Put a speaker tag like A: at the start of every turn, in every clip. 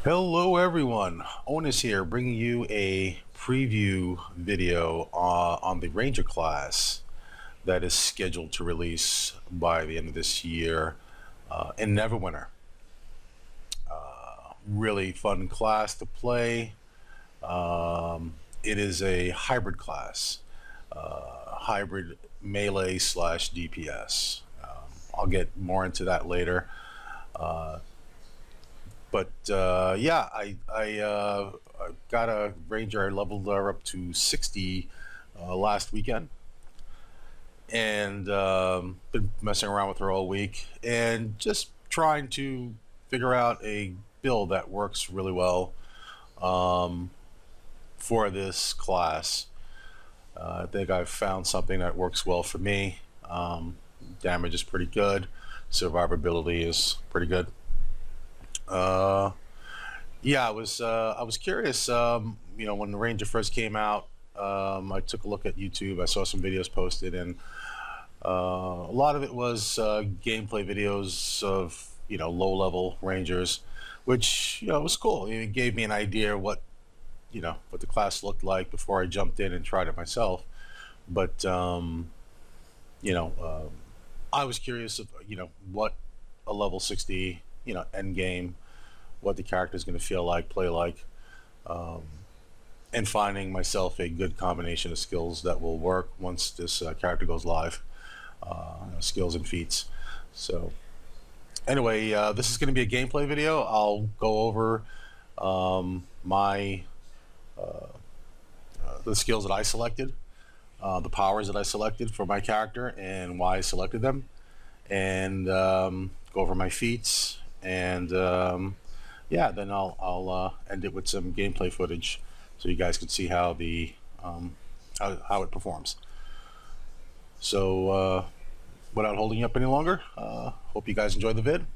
A: Hello everyone, Onus here bringing you a preview video on the Ranger class that is scheduled to release by the end of this year in Neverwinter. Really fun class to play. It is a hybrid class, hybrid melee slash DPS. I'll get more into that later. Yeah, I got a Ranger. I leveled her up to 60 last weekend, and been messing around with her all week and just trying to figure out a build that works really well for this class. I think I've found something that works well for me. Damage is pretty good. Survivability is pretty good. Yeah, I was curious. When the Ranger first came out, I took a look at YouTube. I saw some videos posted, and a lot of it was gameplay videos of low-level Rangers, which was cool. It gave me an idea what the class looked like before I jumped in and tried it myself. But I was curious of what a level 60 end game, what the character is going to feel like, play like, and finding myself a good combination of skills that will work once this character goes live, skills and feats. So anyway, this is going to be a gameplay video. I'll go over the skills that I selected, the powers that I selected for my character and why I selected them, and go over my feats, and yeah, then I'll end it with some gameplay footage so you guys can see how the how it performs. So without holding you up any longer, hope you guys enjoy the vid.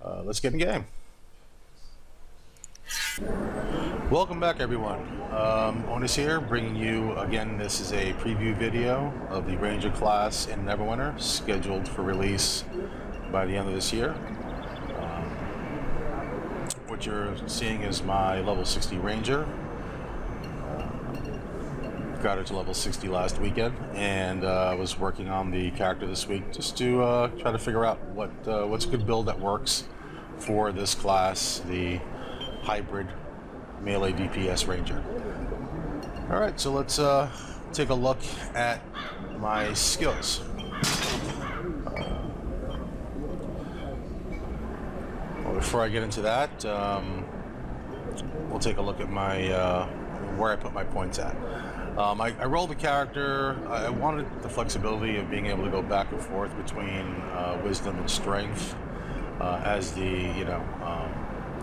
A: Let's get in game. Welcome back, everyone. Onus here, bringing you again. This is a preview video of the Ranger class in Neverwinter, scheduled for release by the end of this year. What you're seeing is my level 60 Ranger. Got her to level 60 last weekend, and I was working on the character this week just to try to figure out what's a good build that works for this class, the hybrid melee DPS Ranger. All right, so let's take a look at my skills. Before I get into that, we'll take a look at my where I put my points at. I rolled the character. I wanted the flexibility of being able to go back and forth between wisdom and strength as the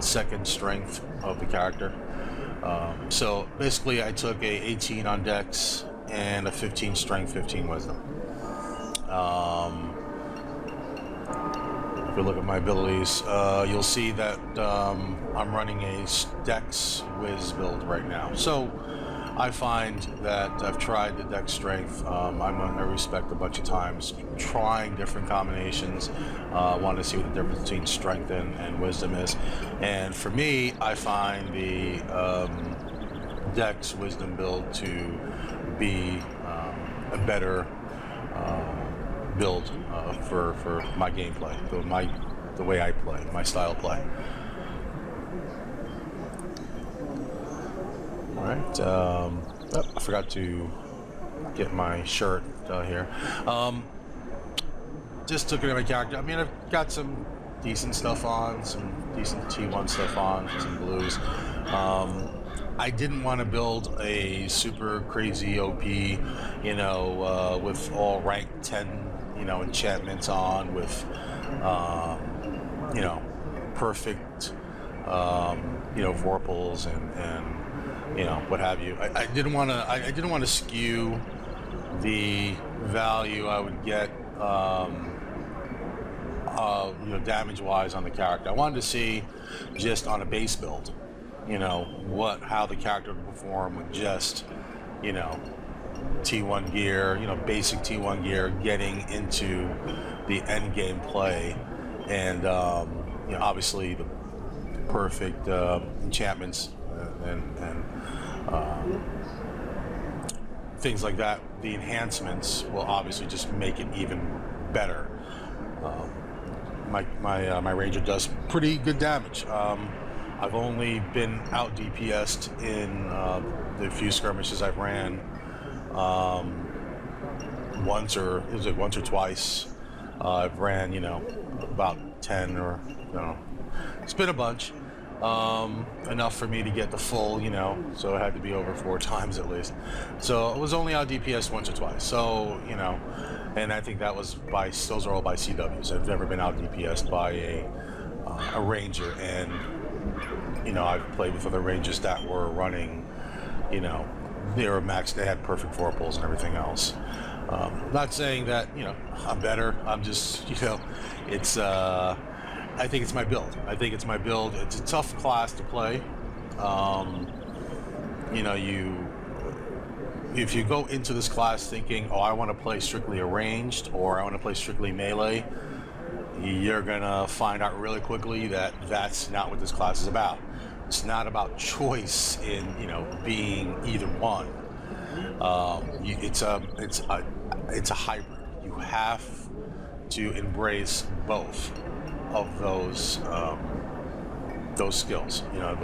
A: second strength of the character. So basically, I took a 18 on Dex and a 15 strength, 15 wisdom. If you look at my abilities, you'll see that I'm running a Dex Wiz build right now. So I find that I've tried the Dex Strength. I'm on every spec a bunch of times, trying different combinations. Want to see what the difference between Strength and Wisdom is. And for me, I find the Dex Wisdom build to be a better build for my gameplay, the way I play, my style of play. All right, I forgot to get my shirt here. Just took it at my character. I mean, I've got some decent stuff on, some decent T1 stuff on, some blues. I didn't want to build a super crazy OP, with all rank 10, enchantments on, with, perfect, vorpals and what have you. I didn't want to. I didn't want to skew the value I would get, damage-wise on the character. I wanted to see just on a base build, how the character would perform with just, T1 gear, basic T1 gear, getting into the end game play, and obviously the perfect enchantments and things like that, the enhancements will obviously just make it even better. My ranger does pretty good damage. I've only been out DPS'd in the few skirmishes I've ran once or twice. I've ran, about 10 or, it's been a bunch. Enough for me to get the full, so it had to be over 4 times at least. So I was only out DPS once or twice. So, and I think that was those are all by CWs. I've never been out DPS by a ranger, and, I've played with other rangers that were running, they were maxed, they had perfect vorpals and everything else. Not saying that, I'm better. I'm just, it's, I think it's my build. It's a tough class to play. If you go into this class thinking, oh, I want to play strictly ranged or I want to play strictly melee, you're gonna find out really quickly that that's not what this class is about. It's not about choice in being either one. It's a hybrid. You have to embrace both of those skills,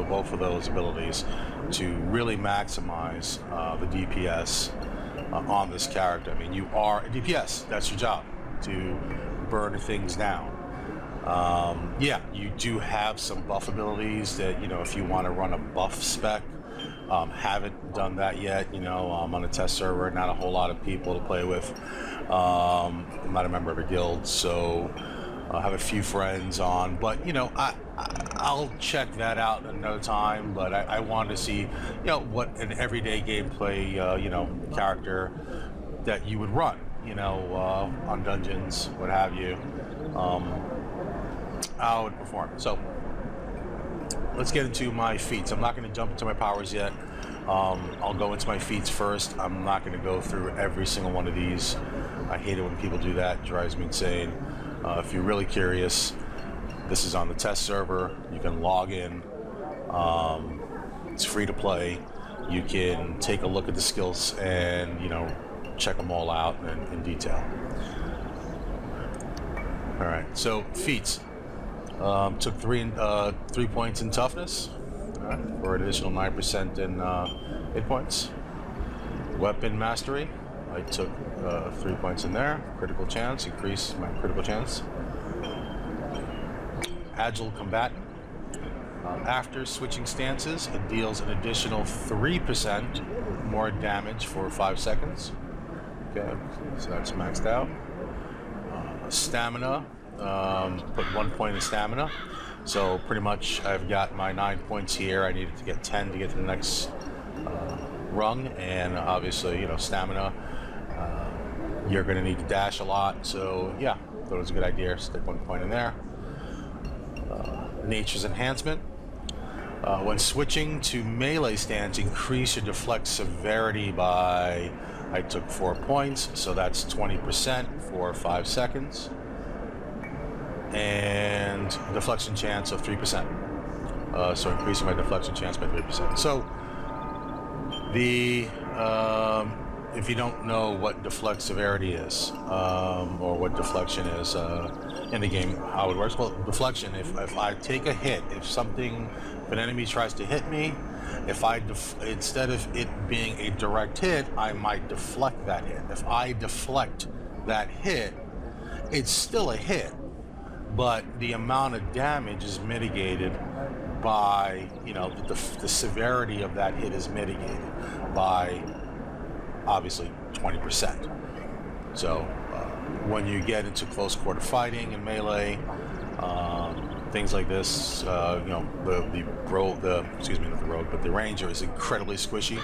A: both of those abilities, to really maximize the DPS on this character. I mean, you are a DPS. That's your job, to burn things down. Yeah, you do have some buff abilities that, if you want to run a buff spec. Haven't done that yet. I'm on a test server, not a whole lot of people to play with. I'm not a member of a guild, so I have a few friends on, but I'll check that out another time. But I wanted to see what an everyday gameplay character that you would run on dungeons, what have you, how it would perform. So let's get into my feats. I'm not going to jump into my powers yet. I'll go into my feats first. I'm not going to go through every single one of these. I hate it when people do that. It drives me insane. If you're really curious, this is on the test server. You can log in. It's free to play. You can take a look at the skills and, check them all out in detail. All right, so feats. Took 3 points in toughness for an additional 9% in hit points. Weapon mastery, I took 3 points in there. Critical chance, increased my critical chance. Agile combatant. After switching stances, it deals an additional 3% more damage for 5 seconds. Okay, so that's maxed out. Stamina. Put 1 point in stamina, so pretty much I've got my 9 points here. I needed to get 10 to get to the next rung, and obviously stamina, you're going to need to dash a lot, so yeah, thought it was a good idea. Stick 1 point in there. Nature's enhancement. When switching to melee stance, increase your deflect severity by, I took 4 points, so that's 20% for 5 seconds. And deflection chance of 3%. So increasing my deflection chance by 3%. So the if you don't know what deflect severity is, or what deflection is in the game, how it works, well, deflection, if I take a hit, if an enemy tries to hit me, instead of it being a direct hit, I might deflect that hit. If I deflect that hit, it's still a hit, but the amount of damage is mitigated by, the severity of that hit is mitigated by, obviously, 20%. So when you get into close quarter fighting and melee, things like this, the ranger is incredibly squishy.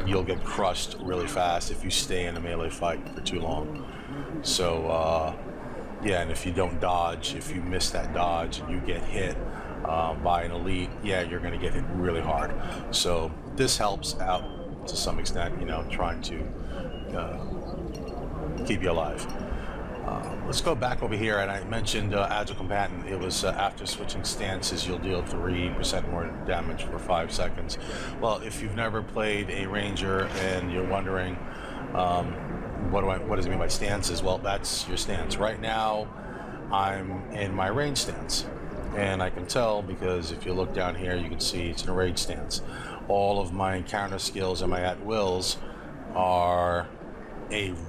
A: You'll get crushed really fast if you stay in a melee fight for too long. So yeah, and if you don't dodge, if you miss that dodge and you get hit by an elite, yeah, you're going to get hit really hard. So this helps out to some extent, trying to keep you alive. Let's go back over here, and I mentioned Agile Combatant. It was after switching stances, you'll deal 3% more damage for 5 seconds. Well, if you've never played a Ranger and you're wondering, what does it mean by stances? Well, that's your stance. Right now, I'm in my range stance. And I can tell because if you look down here, you can see it's an rage stance. All of my encounter skills and my at-wills are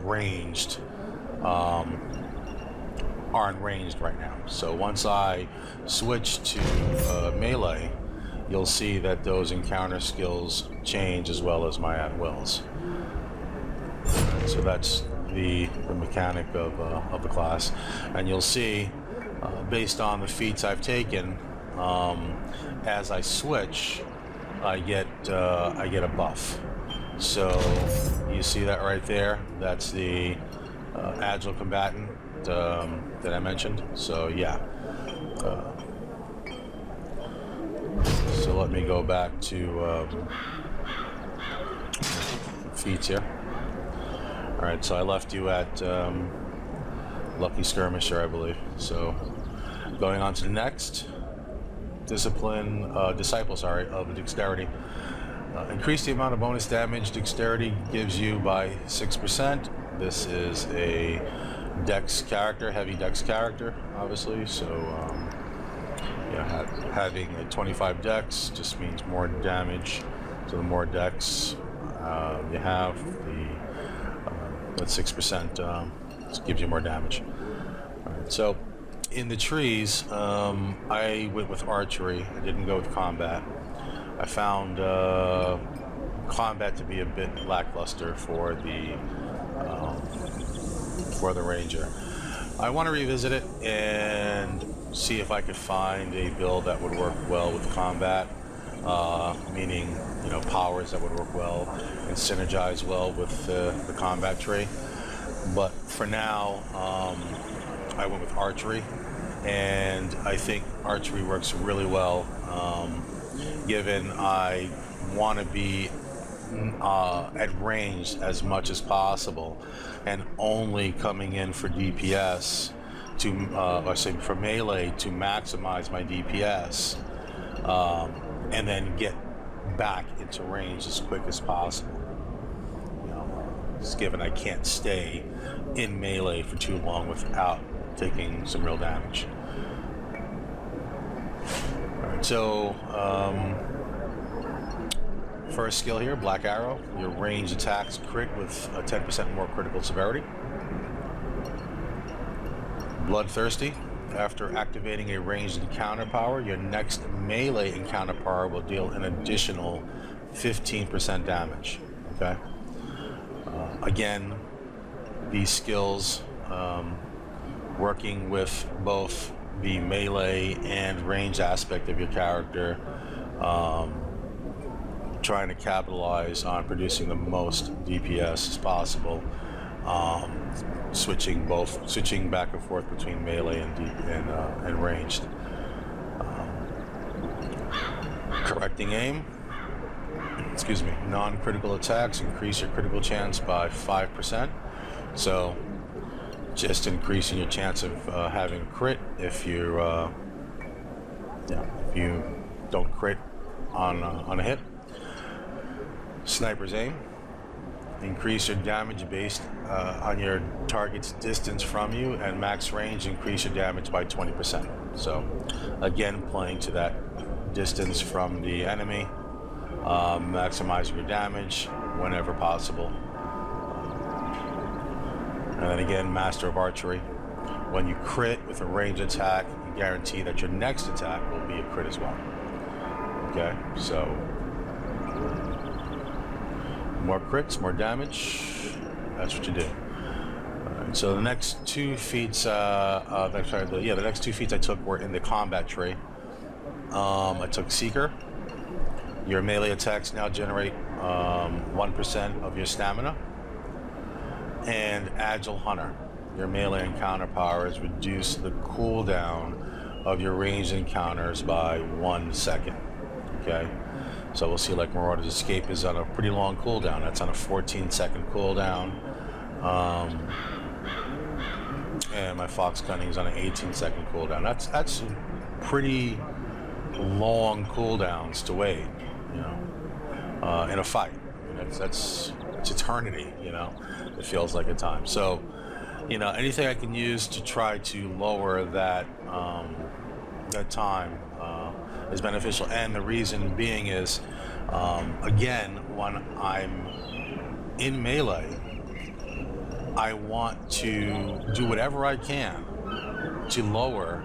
A: ranged. Aren't ranged right now. So once I switch to melee, you'll see that those encounter skills change as well as my at-wills. So that's the mechanic of the class, and you'll see based on the feats I've taken, as I switch, I get a buff. So you see that right there. That's the Agile Combatant that I mentioned. So yeah. So let me go back to feats here. All right, so I left you at Lucky Skirmisher, I believe. So going on to the next disciple, of dexterity. Increase the amount of bonus damage dexterity gives you by 6%. This is a dex character, heavy dex character, obviously. So having a 25 dex just means more damage. So the more dex you have, that 6% gives you more damage. All right, so in the trees, I went with archery. I didn't go with combat. I found combat to be a bit lackluster for the Ranger. I want to revisit it and see if I could find a build that would work well with combat, meaning powers that would work well and synergize well with the combat tree. But for now, I went with archery, and I think archery works really well, given I want to be at range as much as possible, and only coming in for DPS for melee to maximize my DPS, and then get back into range as quick as possible. Just given I can't stay in melee for too long without taking some real damage. All right, so first skill here, Black Arrow. Your range attacks crit with a 10% more critical severity. Bloodthirsty. After activating a ranged encounter power, your next melee encounter power will deal an additional 15% damage. Okay. Again, these skills, working with both the melee and range aspect of your character, trying to capitalize on producing the most DPS as possible, switching back and forth between melee and ranged. Correcting aim. Non-critical attacks increase your critical chance by 5%. So just increasing your chance of having crit if you don't crit on a hit. Sniper's aim. Increase your damage based on your target's distance from you, and max range increase your damage by 20%. So again, playing to that distance from the enemy, maximizing your damage whenever possible. And then again, Master of Archery. When you crit with a ranged attack, you guarantee that your next attack will be a crit as well. Okay, so more crits, more damage. That's what you do. Alright, so the next two feats, the next two feats I took were in the combat tree. I took Seeker. Your melee attacks now generate 1% of your stamina. And Agile Hunter. Your melee encounter powers reduce the cooldown of your ranged encounters by 1 second. Okay? So we'll see, like, Marauder's Escape is on a pretty long cooldown. That's on a 14-second cooldown. and my Fox Cunning is on an 18-second cooldown. That's pretty long cooldowns to wait, you know, in a fight. I mean, it's eternity, you know. It feels like a time. So, you know, anything I can use to try to lower that that time is beneficial. And the reason being is, again, when I'm in melee, I want to do whatever I can to lower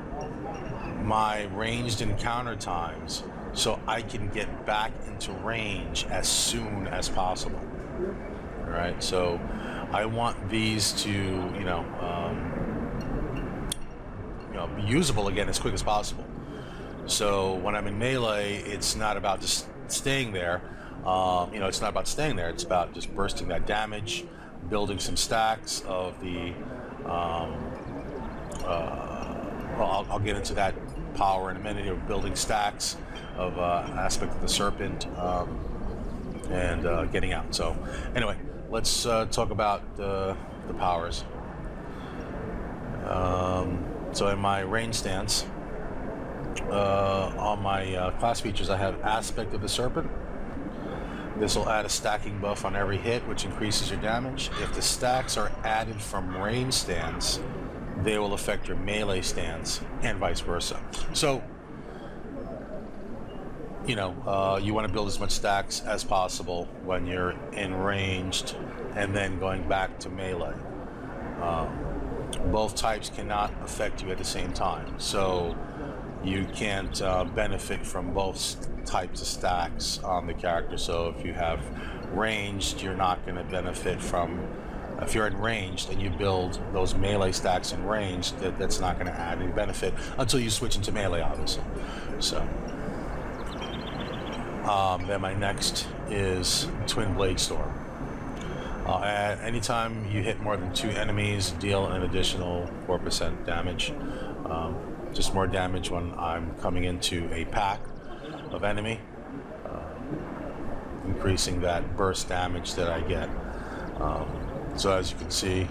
A: my ranged encounter times so I can get back into range as soon as possible. All right, so I want these to, you know, be usable again as quick as possible. So when I'm in melee, it's not about just staying there. You know, it's not about staying there. It's about just bursting that damage, building some stacks of the. Well, I'll get into that power in a minute. You're building stacks of aspect of the serpent and getting out. So anyway, let's talk about the powers. So in my range stance, on my class features, I have aspect of the serpent. This will add a stacking buff on every hit, which increases your damage. If the stacks are added from range stance, they will affect your melee stance, and vice versa. So, you know, you want to build as much stacks as possible when you're in ranged, and then going back to melee. Both types cannot affect you at the same time, so you can't benefit from both types of stacks on the character. So if you have ranged, you're not going to benefit from. If you're in ranged and you build those melee stacks in range, that's not going to add any benefit until you switch into melee, obviously. So then my next is Twin Blade Storm. Anytime you hit more than 2 enemies, deal an additional 4% damage. Just more damage when I'm coming into a pack of enemy, increasing that burst damage that I get. So as you can see, you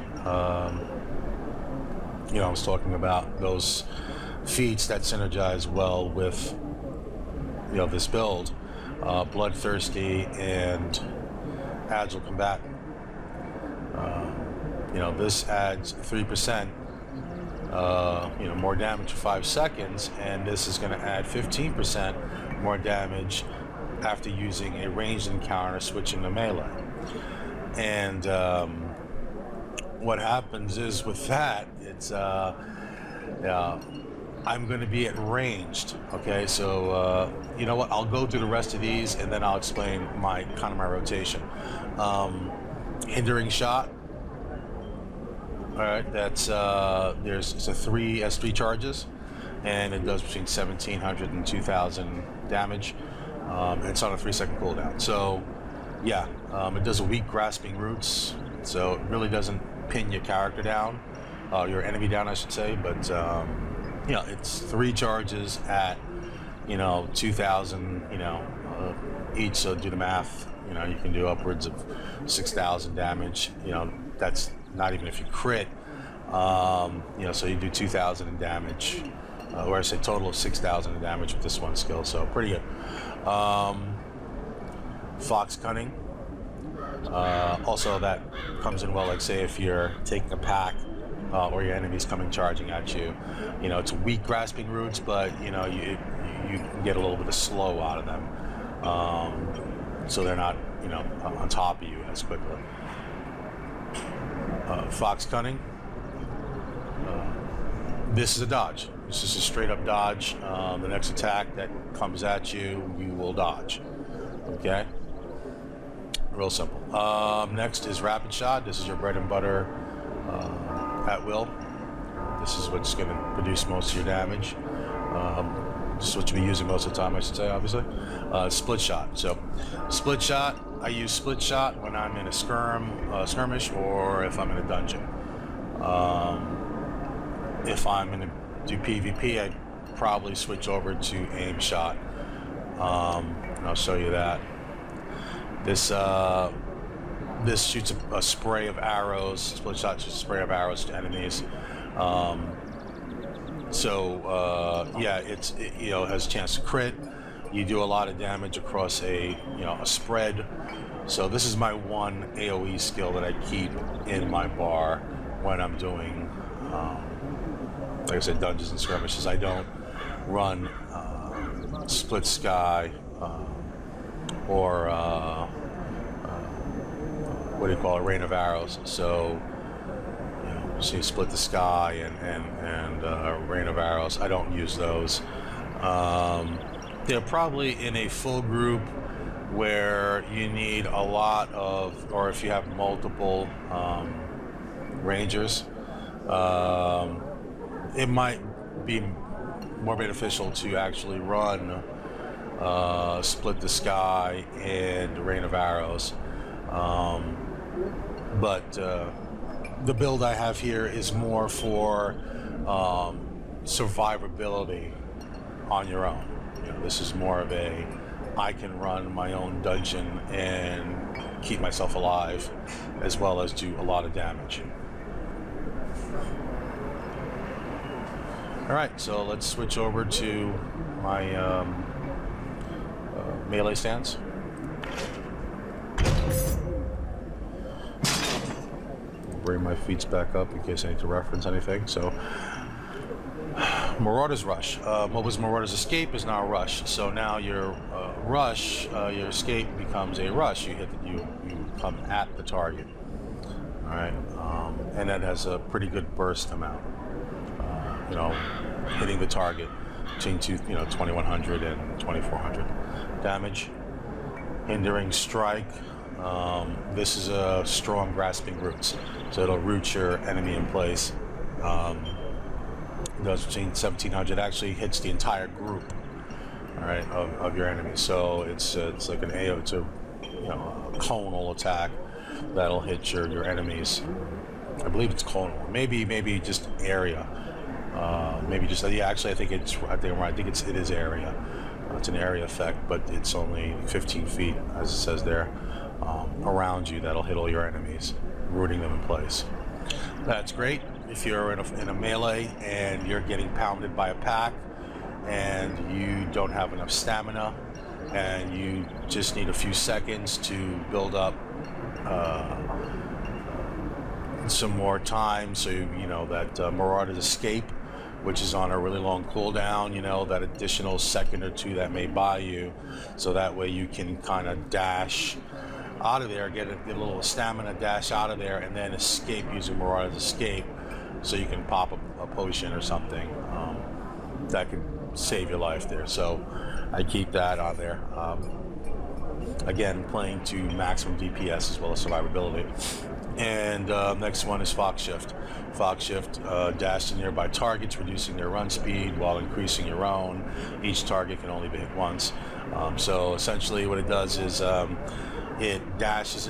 A: know, I was talking about those feats that synergize well with, you know, this build, Bloodthirsty and Agile Combatant. You know, this adds 3%, you know, more damage for 5 seconds, and this is going to add 15% more damage after using a ranged encounter switching to melee. And what happens is with that, it's I'm going to be at ranged. Okay, so you know what? I'll go through the rest of these and then I'll explain my rotation. Hindering shot. All right, that's it's 3 charges, and it does between 1,700 and 2,000 damage. It's on a 3-second cooldown. So yeah, it does a weak grasping roots, so it really doesn't pin your character down, your enemy down, I should say. But you know, it's 3 charges at, you know, 2,000, you know, each. So do the math. You know, you can do upwards of 6,000 damage. You know, that's not even if you crit. You know, so you do 2,000 in damage, or I say total of 6,000 in damage with this one skill. So pretty good. Fox Cunning. Also, that comes in well, like say if you're taking a pack or your enemy's coming charging at you. You know, it's weak grasping roots, but you know, you can get a little bit of slow out of them, so they're not, you know, on top of you as quickly. Fox Cunning. This is a dodge. This is a straight up dodge. The next attack that comes at you, you will dodge. Okay? Real simple. Next is Rapid Shot. This is your bread and butter at will. This is what's going to produce most of your damage. This is what you'll be using most of the time, I should say, obviously. Split Shot. So, Split Shot, I use Split Shot when I'm in a skirmish, or if I'm in a dungeon. If I'm going to do PvP, I probably switch over to Aim Shot. And I'll show you that. This shoots a spray of arrows. Split Shot shoots a spray of arrows to enemies. Yeah, it has a chance to crit. You do a lot of damage across a spread. So this is my one AoE skill that I keep in my bar when I'm doing, like I said, dungeons and skirmishes. I don't run Split Sky or what do you call it, Rain of Arrows. So you Split the Sky and Rain of Arrows. I don't use those. They're probably in a full group where you need a lot of, or if you have multiple rangers, it might be more beneficial to actually run Split the Sky and Rain of Arrows. But the build I have here is more for survivability on your own. This is more of I can run my own dungeon and keep myself alive, as well as do a lot of damage. All right, so let's switch over to my melee stance. Bring my feet back up in case I need to reference anything. So, Marauder's Rush. What was Marauder's Escape is now a Rush. So now your rush, your escape becomes a rush. You come at the target. All right, and that has a pretty good burst amount. Hitting the target between 2100 and 2400 damage. Hindering Strike. This is a strong grasping roots, so it'll root your enemy in place. Does between 1700, actually hits the entire group, all right, of your enemies. So it's like an AO, it's a conal attack that'll hit your enemies. I believe it's conal, maybe just area, maybe just actually I think it is area. It's an area effect, but it's only 15 feet, as it says there, around you. That'll hit all your enemies, rooting them in place. That's great if you're in a melee and you're getting pounded by a pack and you don't have enough stamina and you just need a few seconds to build up some more time. So that Marauder's Escape, which is on a really long cooldown, that additional second or two that may buy you, so that way you can kind of dash out of there, get a little stamina, dash out of there, and then escape using Marauder's Escape, so you can pop a potion or something that could save your life there. So I keep that on there. Again, playing to maximum DPS as well as survivability. And next one is Fox Shift. Fox Shift, dash to nearby targets, reducing their run speed while increasing your own. Each target can only be hit once. So essentially what it does is it dashes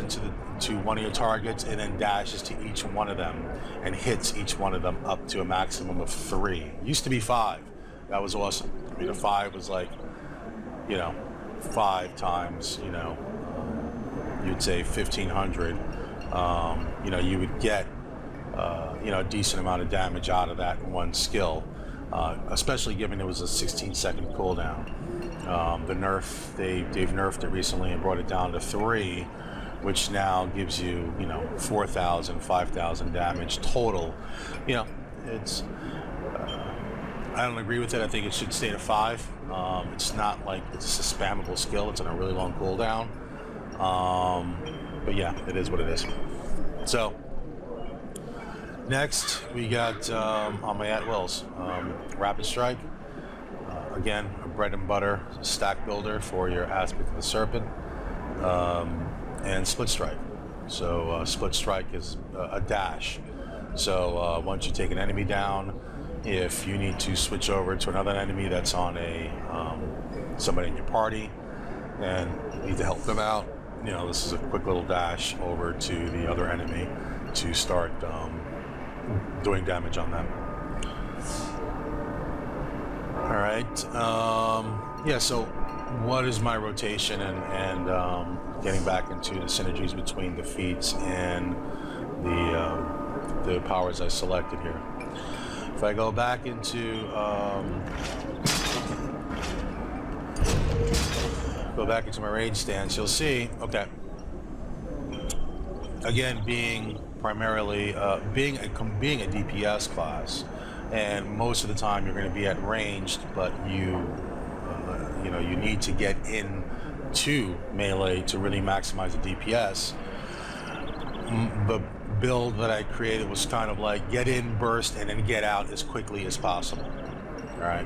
A: to one of your targets and then dashes to each one of them and hits each one of them up to a maximum of 3. It used to be 5. That was awesome. I mean, a 5 was like, 5 times, you'd say 1,500. You would get, a decent amount of damage out of that one skill, especially given it was a 16-second cooldown. The nerf, they've nerfed it recently and brought it down to 3, which now gives you, 4,000, 5,000 damage total. It's, I don't agree with it. I think it should stay at 5. It's not like it's a spammable skill. It's on a really long cooldown. But yeah, it is what it is. So next we got on my at-wills, Rapid Strike. Again, a bread and butter stack builder for your Aspect of the Serpent, and Split Strike. So Split Strike is a dash. So once you take an enemy down, if you need to switch over to another enemy that's on somebody in your party and need to help them out, this is a quick little dash over to the other enemy to start doing damage on them. All right. So what is my rotation and getting back into the synergies between the feats and the powers I selected here? If I go back into my range stance, you'll see, okay, again, being primarily being a DPS class, and most of the time you're going to be at ranged, but you need to get in to melee to really maximize the DPS. The build that I created was kind of like get in, burst, and then get out as quickly as possible. All right,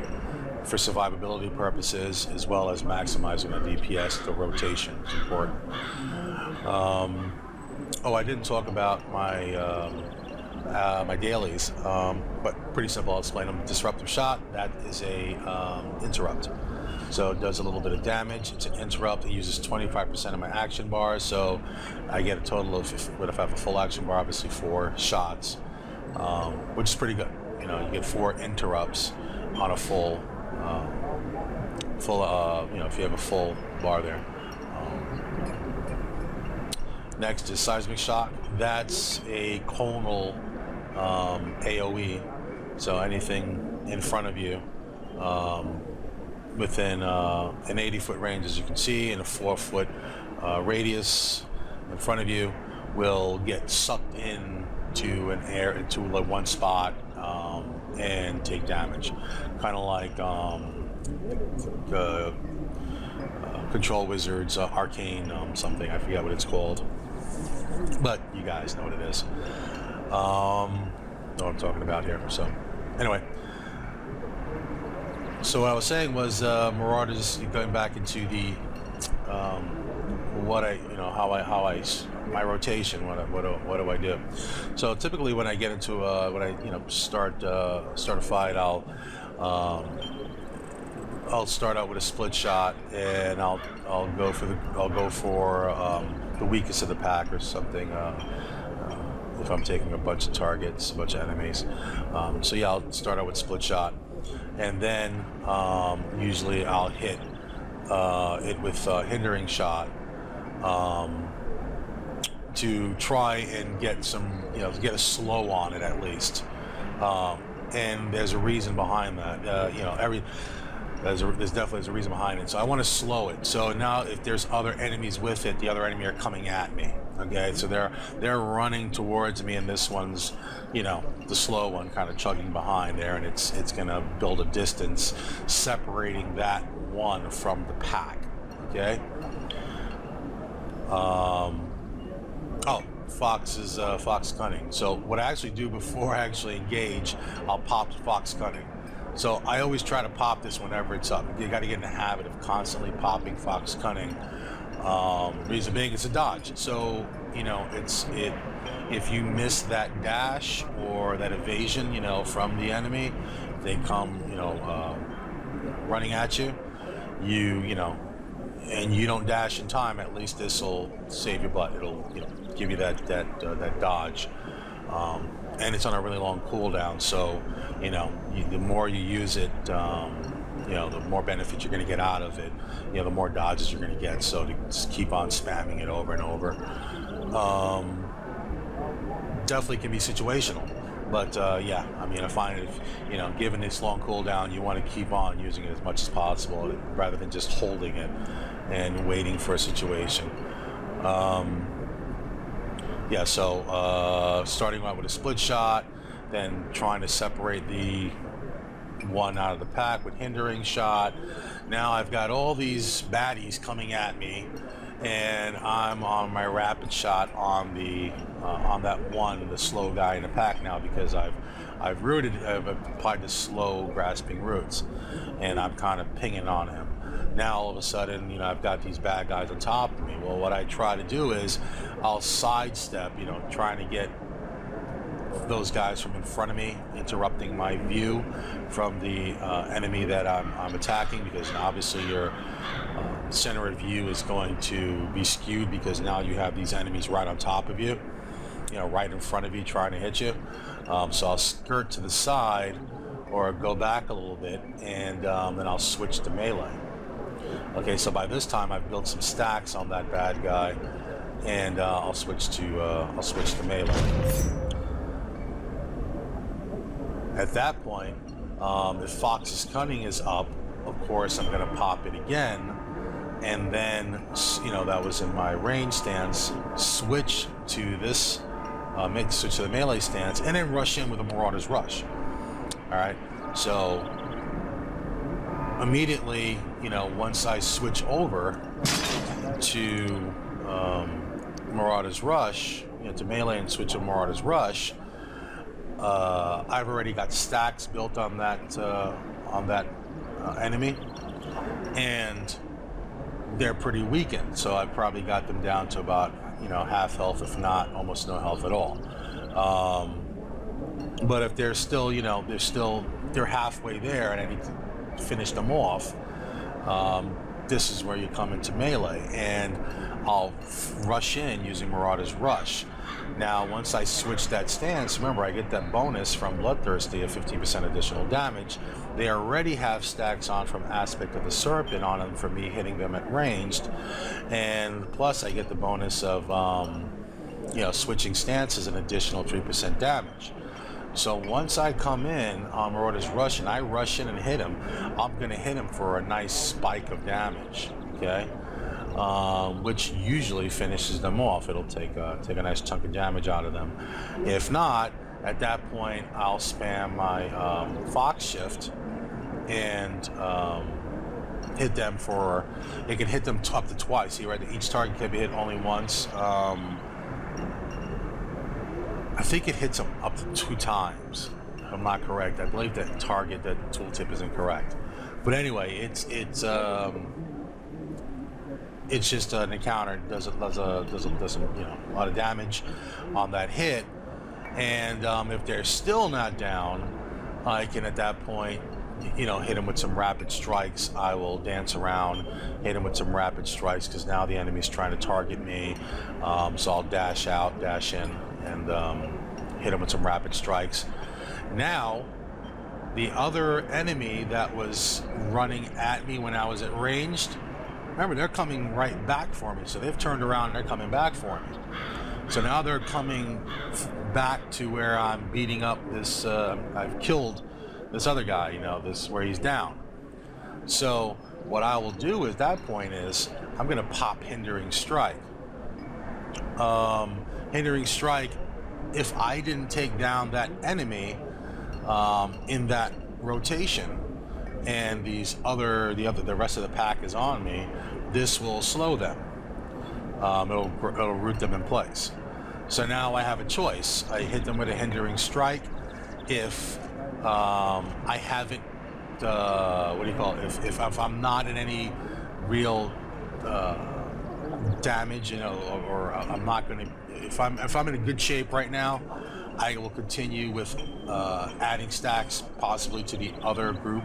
A: for survivability purposes, as well as maximizing the DPS. The rotation is important. Oh, I didn't talk about my my dailies, but pretty simple. I'll explain them. Disruptive shot. That is a interrupt. So it does a little bit of damage. It's an interrupt. It uses 25% of my action bars, so I get a total of, if I have a full action bar, obviously 4 shots, which is pretty good. You know, you get 4 interrupts on a full, if you have a full bar there. Next is seismic shock. That's a conal AOE, so anything in front of you. Within an 80-foot range, as you can see, in a 4-foot radius in front of you, will get sucked into one spot and take damage, kind of like Control Wizard's arcane something. I forget what it's called, but you guys know what it is. Know what I'm talking about here. So, anyway. So what I was saying was Marauders, going back into the my rotation. What do I do? So typically when I get into start a fight, I'll start out with a split shot, and I'll go for the weakest of the pack or something. If I'm taking a bunch of targets, a bunch of enemies. So yeah, I'll start out with split shot. And then usually I'll hit it with hindering shot to try and get get a slow on it at least. And there's a reason behind that. There's definitely a reason behind it. So I want to slow it. So now if there's other enemies with it, the other enemy are coming at me. Okay, so they're running towards me, and this one's, the slow one kind of chugging behind there, and it's gonna build a distance separating that one from the pack. Okay. Fox Cunning. So what I actually do before I actually engage, I'll pop Fox Cunning. So I always try to pop this whenever it's up. You got to get in the habit of constantly popping Fox Cunning. Reason being, it's a dodge. So if you miss that dash or that evasion, from the enemy, they come, running at you. And you don't dash in time. At least this will save your butt. It'll, give you that dodge. And it's on a really long cooldown, so the more you use it, the more benefit you're going to get out of it. The more dodges you're going to get. So to just keep on spamming it over and over, definitely can be situational. But yeah, I find it, given its long cooldown, you want to keep on using it as much as possible, rather than just holding it and waiting for a situation. Yeah, so starting out with a split shot, then trying to separate the one out of the pack with hindering shot. Now I've got all these baddies coming at me, and I'm on my rapid shot on the slow guy in the pack now, because I've applied the slow grasping roots, and I'm kind of pinging on him. Now all of a sudden, I've got these bad guys on top of me. Well, what I try to do is I'll sidestep, trying to get those guys from in front of me, interrupting my view from the enemy that I'm attacking, because obviously your center of view is going to be skewed, because now you have these enemies right on top of you, right in front of you, trying to hit you. So I'll skirt to the side or go back a little bit, and then I'll switch to melee. Okay, so by this time I've built some stacks on that bad guy, and I'll switch to melee. At that point, if Fox's Cunning is up, of course I'm going to pop it again, and then, you know, that was in my range stance, switch to this, switch to the melee stance, and then rush in with a Marauder's Rush. All right, so immediately, you know, once I switch over to Marauder's Rush, you know, to melee and switch to Marauder's Rush, I've already got stacks built on that enemy, and they're pretty weakened. So I've probably got them down to about, you know, half health, if not almost no health at all. But if they're still, you know, they're halfway there, and I need to finish them off. This is where you come into melee, and I'll rush in using Marauder's Rush. Now, once I switch that stance, remember, I get that bonus from Bloodthirsty of 15% additional damage. They already have stacks on from Aspect of the Serpent on them for me hitting them at ranged. And plus, I get the bonus of, you know, switching stances, an additional 3% damage. So once I come in on Marauder's Rush and I rush in and hit him, I'm going to hit him for a nice spike of damage, okay? Which usually finishes them off. It'll take a nice chunk of damage out of them. If not, at that point, I'll spam my Fox Shift and hit them for, it can hit them up to twice. See, right? Each target can be hit only once. I think it hits them up to 2 times. If I'm not correct. I believe that target, that tooltip is incorrect. But anyway, it's just an encounter. Does you know, a lot of damage on that hit. And if they're still not down, I can at that point, you know, hit them with some rapid strikes. I will dance around, hit them with some rapid strikes, because now the enemy's trying to target me. So I'll dash out, dash in, and hit them with some rapid strikes. Now, the other enemy that was running at me when I was at ranged, remember, they're coming right back for me. So they've turned around and they're coming back for me. So now they're coming back to where I'm beating up this, I've killed this other guy, you know, this where he's down. So what I will do at that point is I'm going to pop Hindering Strike. Hindering Strike, if I didn't take down that enemy in that rotation, and the rest of the pack is on me, this will slow them. It'll root them in place. So now I have a choice. I hit them with a Hindering Strike. If I haven't, what do you call it? If I'm not in any real damage, you know, or I'm not going to. If I'm in a good shape right now, I will continue with adding stacks possibly to the other group,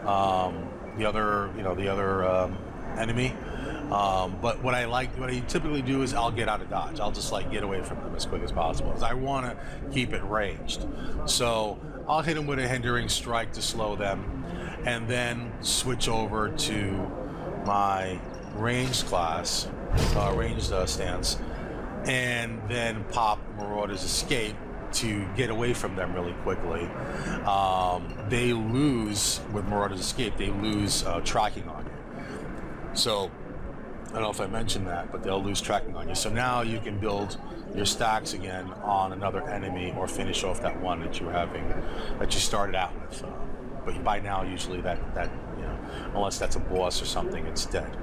A: the other enemy. But what I typically do is I'll get out of dodge. I'll just like get away from them as quick as possible, because I want to keep it ranged. So I'll hit them with a Hindering Strike to slow them, and then switch over to my ranged class, ranged stance, and then pop Marauder's Escape to get away from them really quickly. They lose, with Marauder's Escape, they lose tracking on you. So I don't know if I mentioned that, but they'll lose tracking on you. So now you can build your stacks again on another enemy, or finish off that one that you started out with. But by now, usually that you know, unless that's a boss or something, it's dead.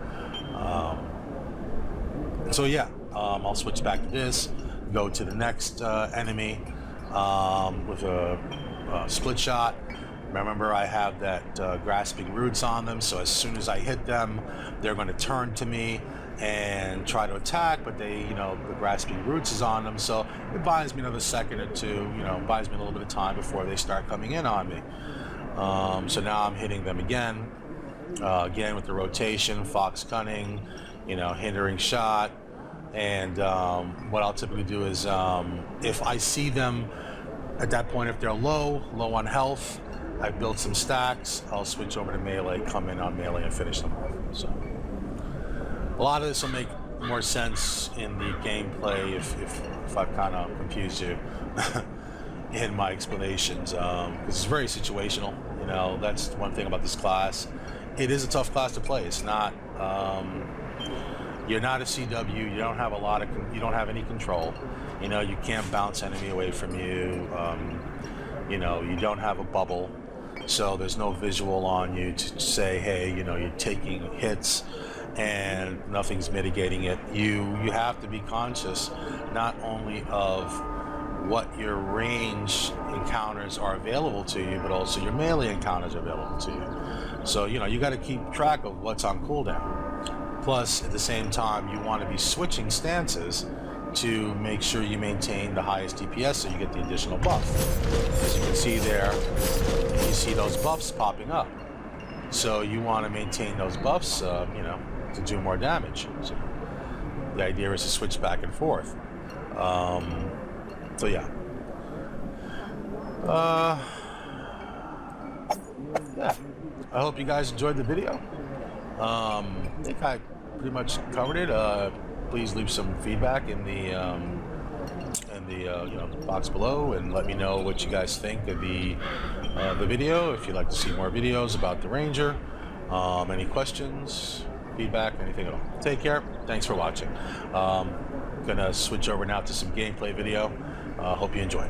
A: So yeah, I'll switch back to this, go to the next enemy with a split shot. Remember, I have that Grasping Roots on them, so as soon as I hit them, they're going to turn to me and try to attack, but the Grasping Roots is on them, so it buys me another second or two, buys me a little bit of time before they start coming in on me. So now I'm hitting them again with the rotation, Fox Cunning, Hindering Shot, and what I'll typically do is if I see them at that point, if they're low on health, I've built some stacks, I'll switch over to melee, come in on melee and finish them off. So a lot of this will make more sense in the gameplay if I've kind of confused you. in my explanations, because it's very situational. You know, that's one thing about this class. It is a tough class to play. It's not. You're not a CW. You don't have a lot of. You don't have any control. You know, you can't bounce enemy away from you. You know, you don't have a bubble, so there's no visual on you to say, hey, you know, you're taking hits and nothing's mitigating it. You have to be conscious not only of what your range encounters are available to you, but also your melee encounters are available to you. So, you know, you got to keep track of what's on cooldown. Plus, at the same time, you want to be switching stances to make sure you maintain the highest DPS so you get the additional buff. As you can see there, you see those buffs popping up. So you want to maintain those buffs, you know, to do more damage. So the idea is to switch back and forth. So yeah. Yeah. I hope you guys enjoyed the video. I think I pretty much covered it. Please leave some feedback in the you know, box below, and let me know what you guys think of the video. If you'd like to see more videos about the Ranger, any questions, feedback, anything at all. Take care. Thanks for watching. Gonna switch over now to some gameplay video. Hope you enjoy.